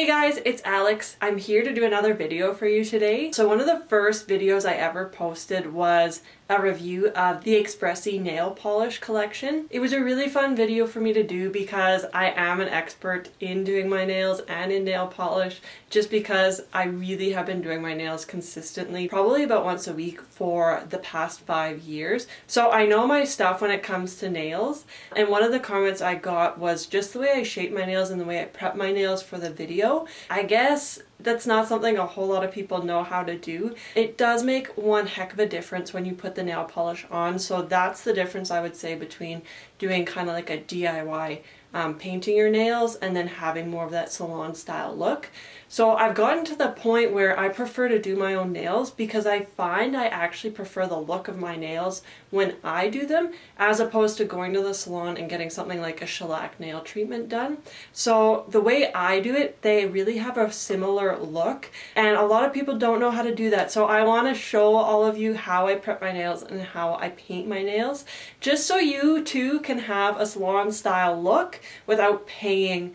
Hey guys, it's Alex. I'm here to do another video for you today. So one of the first videos I ever posted was a review of the Expressi nail polish collection. It was a really fun video for me to do because I am an expert in doing my nails and in nail polish, just because I really have been doing my nails consistently, probably about once a week for the past 5 years. So I know my stuff when it comes to nails, and one of the comments I got was just the way I shape my nails and the way I prep my nails for the video. I guess that's not something a whole lot of people know how to do. It does make one heck of a difference when you put the nail polish on, so that's the difference I would say between doing kind of like a DIY painting your nails and then having more of that salon style look. So I've gotten to the point where I prefer to do my own nails because I find I actually prefer the look of my nails when I do them as opposed to going to the salon and getting something like a shellac nail treatment done. So the way I do it, they really have a similar look, and a lot of people don't know how to do that. So I want to show all of you how I prep my nails and how I paint my nails, just so you too can have a salon style look without paying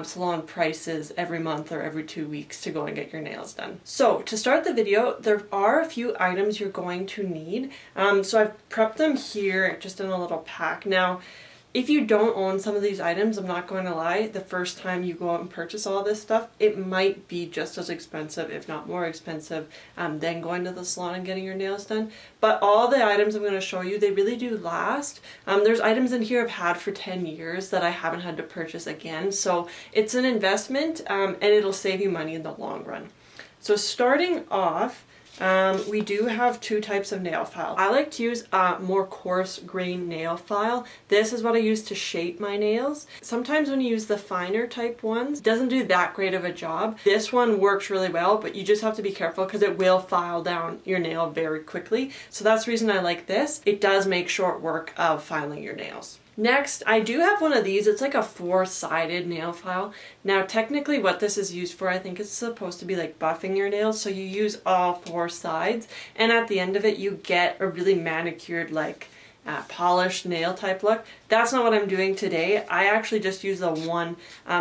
salon prices every month or every 2 weeks to go and get your nails done. So to start the video, there are a few items you're going to need. So I've prepped them here just in a little pack. Now, if you don't own some of these items, I'm not going to lie, the first time you go out and purchase all this stuff, it might be just as expensive, if not more expensive, than going to the salon and getting your nails done. But all the items I'm going to show you, they really do last. There's items in here I've had for 10 years that I haven't had to purchase again. So it's an investment, and it'll save you money in the long run. So starting off, we do have two types of nail file. I like to use a more coarse grain nail file. This is what I use to shape my nails. Sometimes when you use the finer type ones, it doesn't do that great of a job. This one works really well, but you just have to be careful because it will file down your nail very quickly. So that's the reason I like this. It does make short work of filing your nails. Next, I do have one of these. It's like a 4-sided nail file. Now, technically what this is used for, I think it's supposed to be like buffing your nails. So you use all 4 sides, and at the end of it, you get a really manicured, like polished nail type look. That's not what I'm doing today. I actually just use the one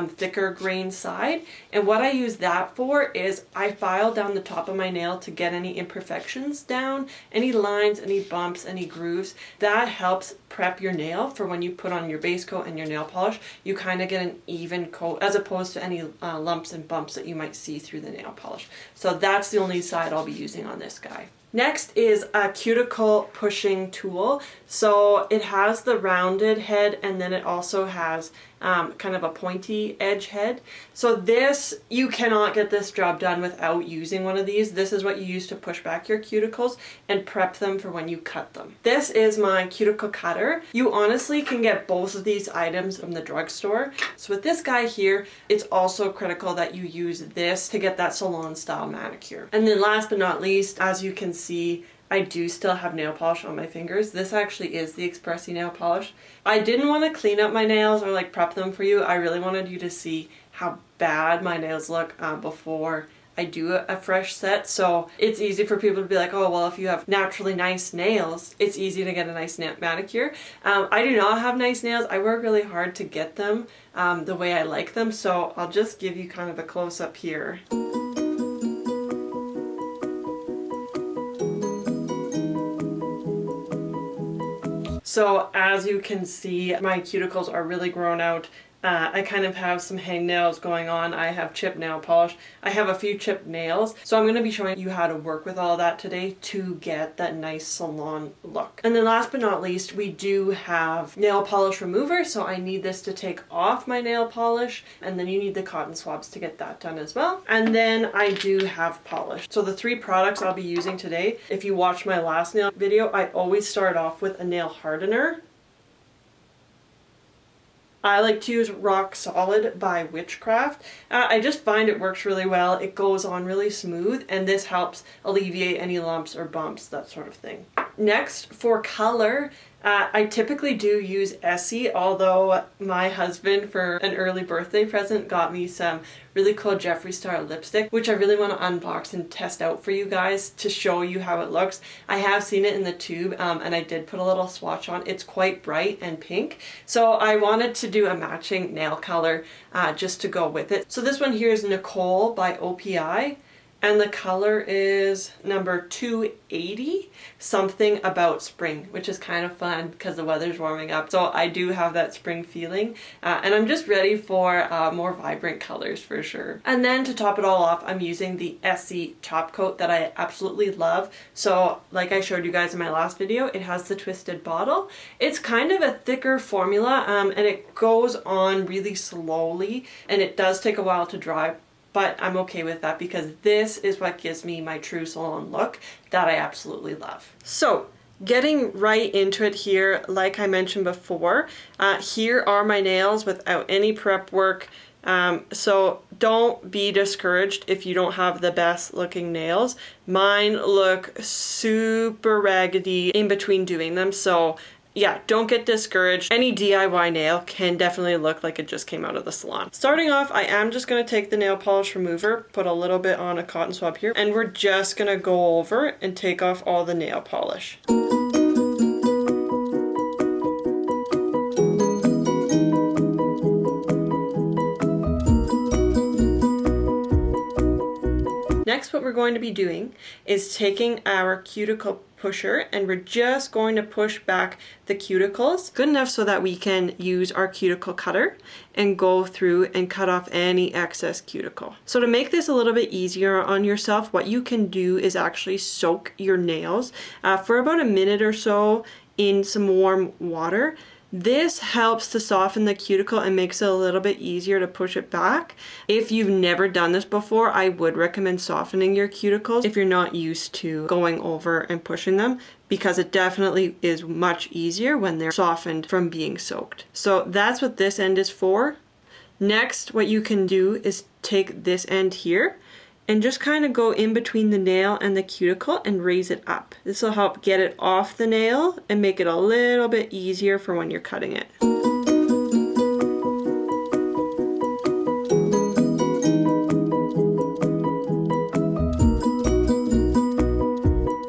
thicker grain side, and what I use that for is I file down the top of my nail to get any imperfections down, any lines, any bumps, any grooves. That helps prep your nail for when you put on your base coat and your nail polish. You kind of get an even coat as opposed to any lumps and bumps that you might see through the nail polish. So that's the only side I'll be using on this guy. Next is a cuticle pushing tool. So it has the rounded head, and then it also has kind of a pointy edge head. So this, you cannot get this job done without using one of these. This is what you use to push back your cuticles and prep them for when you cut them. This is my cuticle cutter. You honestly can get both of these items from the drugstore. So with this guy here, it's also critical that you use this to get that salon style manicure. And then last but not least, as you can see, I do still have nail polish on my fingers. This actually is the Expressi nail polish. I didn't want to clean up my nails or like prep them for you. I really wanted you to see how bad my nails look before I do a fresh set. So it's easy for people to be like, oh, well, if you have naturally nice nails, it's easy to get a nice manicure. I do not have nice nails. I work really hard to get them the way I like them. So I'll just give you kind of a close-up here. So as you can see, my cuticles are really grown out. I kind of have some hangnails going on. I have chipped nail polish. I have a few chipped nails. So I'm going to be showing you how to work with all that today to get that nice salon look. And then last but not least, we do have nail polish remover. So I need this to take off my nail polish, and then you need the cotton swabs to get that done as well. And then I do have polish. So the 3 products I'll be using today, if you watched my last nail video, I always start off with a nail hardener. I like to use Rock Solid by Witchcraft. I just find it works really well. It goes on really smooth, and this helps alleviate any lumps or bumps, that sort of thing. Next, for color, I typically do use Essie, although my husband for an early birthday present got me some really cool Jeffree Star lipstick, which I really want to unbox and test out for you guys to show you how it looks. I have seen it in the tube and I did put a little swatch on. It's quite bright and pink, so I wanted to do a matching nail color just to go with it. So this one here is Nicole by OPI. And the color is number 280, something about spring, which is kind of fun because the weather's warming up. So I do have that spring feeling and I'm just ready for more vibrant colors for sure. And then to top it all off, I'm using the Essie Topcoat that I absolutely love. So like I showed you guys in my last video, it has the twisted bottle. It's kind of a thicker formula and it goes on really slowly and it does take a while to dry. But I'm okay with that because this is what gives me my true salon look that I absolutely love. So getting right into it here, like I mentioned before, here are my nails without any prep work. So don't be discouraged if you don't have the best looking nails. Mine look super raggedy in between doing them. So yeah, don't get discouraged. Any DIY nail can definitely look like it just came out of the salon. Starting off, I am just going to take the nail polish remover, put a little bit on a cotton swab here, and we're just going to go over and take off all the nail polish. Next, what we're going to be doing is taking our cuticle pusher and we're just going to push back the cuticles good enough so that we can use our cuticle cutter and go through and cut off any excess cuticle. So to make this a little bit easier on yourself, what you can do is actually soak your nails for about a minute or so in some warm water. This helps to soften the cuticle and makes it a little bit easier to push it back. If you've never done this before, I would recommend softening your cuticles if you're not used to going over and pushing them, because it definitely is much easier when they're softened from being soaked. So that's what this end is for. Next, what you can do is take this end here and just kind of go in between the nail and the cuticle and raise it up. This will help get it off the nail and make it a little bit easier for when you're cutting it.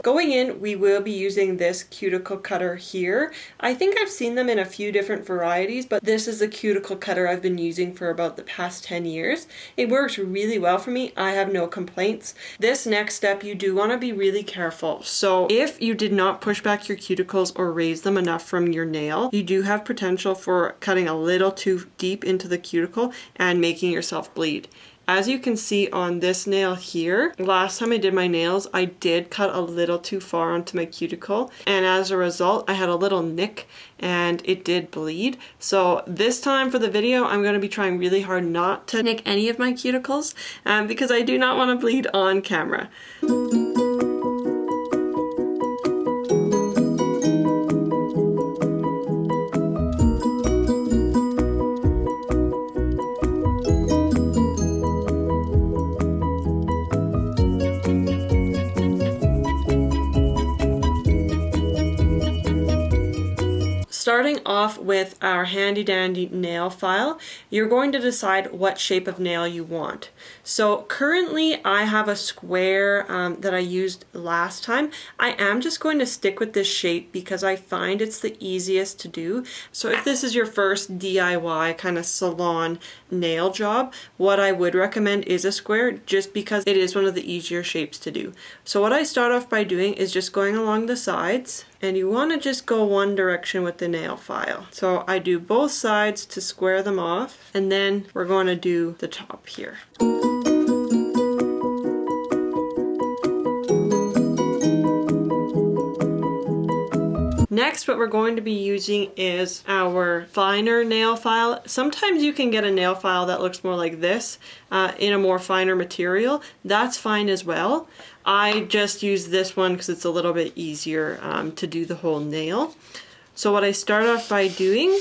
Going in, we will be using this cuticle cutter here. I think I've seen them in a few different varieties, but this is the cuticle cutter I've been using for about the past 10 years. It works really well for me. I have no complaints. This next step, you do want to be really careful. So if you did not push back your cuticles or raise them enough from your nail, you do have potential for cutting a little too deep into the cuticle and making yourself bleed. As you can see on this nail here, last time I did my nails, I did cut a little too far onto my cuticle, and as a result, I had a little nick and it did bleed. So this time for the video, I'm going to be trying really hard not to nick any of my cuticles because I do not want to bleed on camera. Starting off with our handy dandy nail file, you're going to decide what shape of nail you want. So currently I have a square that I used last time. I am just going to stick with this shape because I find it's the easiest to do. So if this is your first DIY kind of salon nail job, what I would recommend is a square just because it is one of the easier shapes to do. So what I start off by doing is just going along the sides, and you want to just go one direction with the nail file. So I do both sides to square them off, and then we're going to do the top here. Next, what we're going to be using is our finer nail file. Sometimes you can get a nail file that looks more like this in a more finer material. That's fine as well. I just use this one because it's a little bit easier to do the whole nail. So what I start off by doing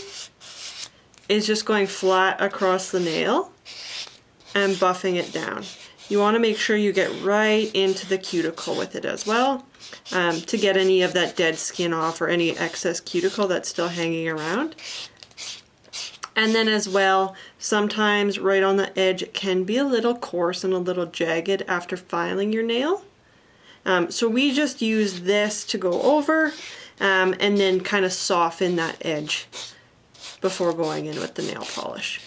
is just going flat across the nail and buffing it down. You want to make sure you get right into the cuticle with it as well, to get any of that dead skin off or any excess cuticle that's still hanging around. And then as well, sometimes right on the edge it can be a little coarse and a little jagged after filing your nail. So we just use this to go over and then kind of soften that edge before going in with the nail polish.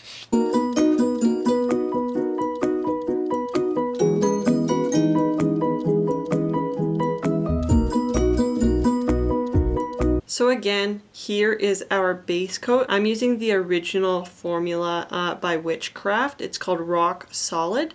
So again, here is our base coat. I'm using the original formula by Witchcraft. It's called Rock Solid.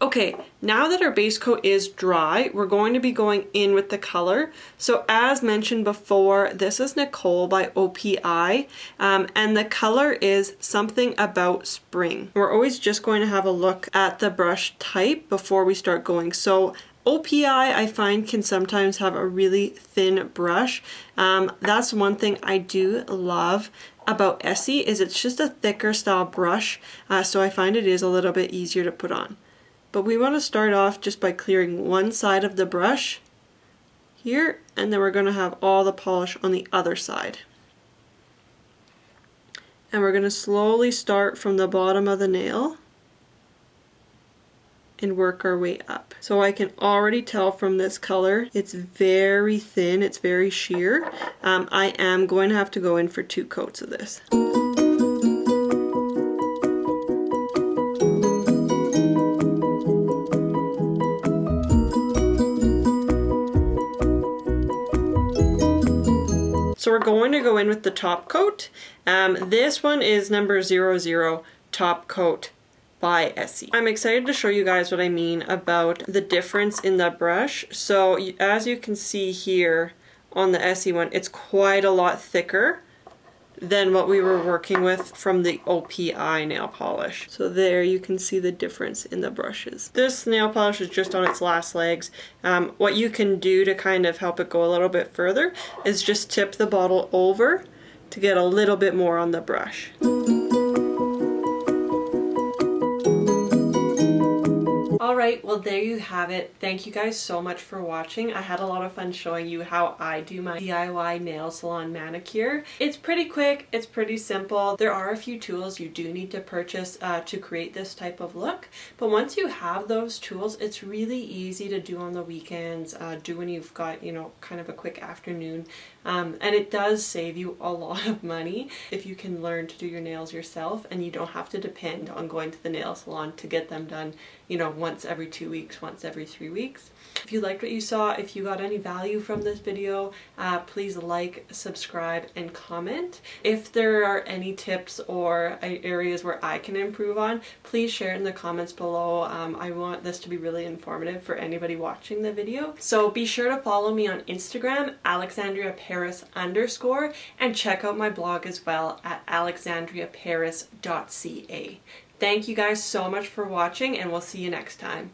Okay, now that our base coat is dry, we're going to be going in with the color. So as mentioned before, this is Nicole by OPI, and the color is Something About Spring. We're always just going to have a look at the brush type before we start going. So OPI I find can sometimes have a really thin brush. That's one thing I do love about Essie, is it's just a thicker style brush, so I find it is a little bit easier to put on. But we want to start off just by clearing one side of the brush here, and then we're going to have all the polish on the other side. And we're going to slowly start from the bottom of the nail and work our way up. So I can already tell from this color, it's very thin, it's very sheer. I am going to have to go in for 2 coats of this. So we're going to go in with the top coat. This one is number 00 Top Coat by Essie. I'm excited to show you guys what I mean about the difference in the brush. So as you can see here on the Essie one, it's quite a lot thicker than what we were working with from the OPI nail polish. So there you can see the difference in the brushes. This nail polish is just on its last legs. What you can do to kind of help it go a little bit further is just tip the bottle over to get a little bit more on the brush. Alright, well there you have it. Thank you guys so much for watching. I had a lot of fun showing you how I do my DIY nail salon manicure. It's pretty quick, it's pretty simple. There are a few tools you do need to purchase to create this type of look, but once you have those tools, it's really easy to do on the weekends, do when you've got, you know, kind of a quick afternoon. And it does save you a lot of money if you can learn to do your nails yourself and you don't have to depend on going to the nail salon to get them done, you know, once every 2 weeks, once every 3 weeks. If you liked what you saw, if you got any value from this video, please like, subscribe, and comment. If there are any tips or areas where I can improve on, please share it in the comments below. I want this to be really informative for anybody watching the video. So be sure to follow me on Instagram, AlexandriaParis_, and check out my blog as well at alexandriaparis.ca. Thank you guys so much for watching, and we'll see you next time.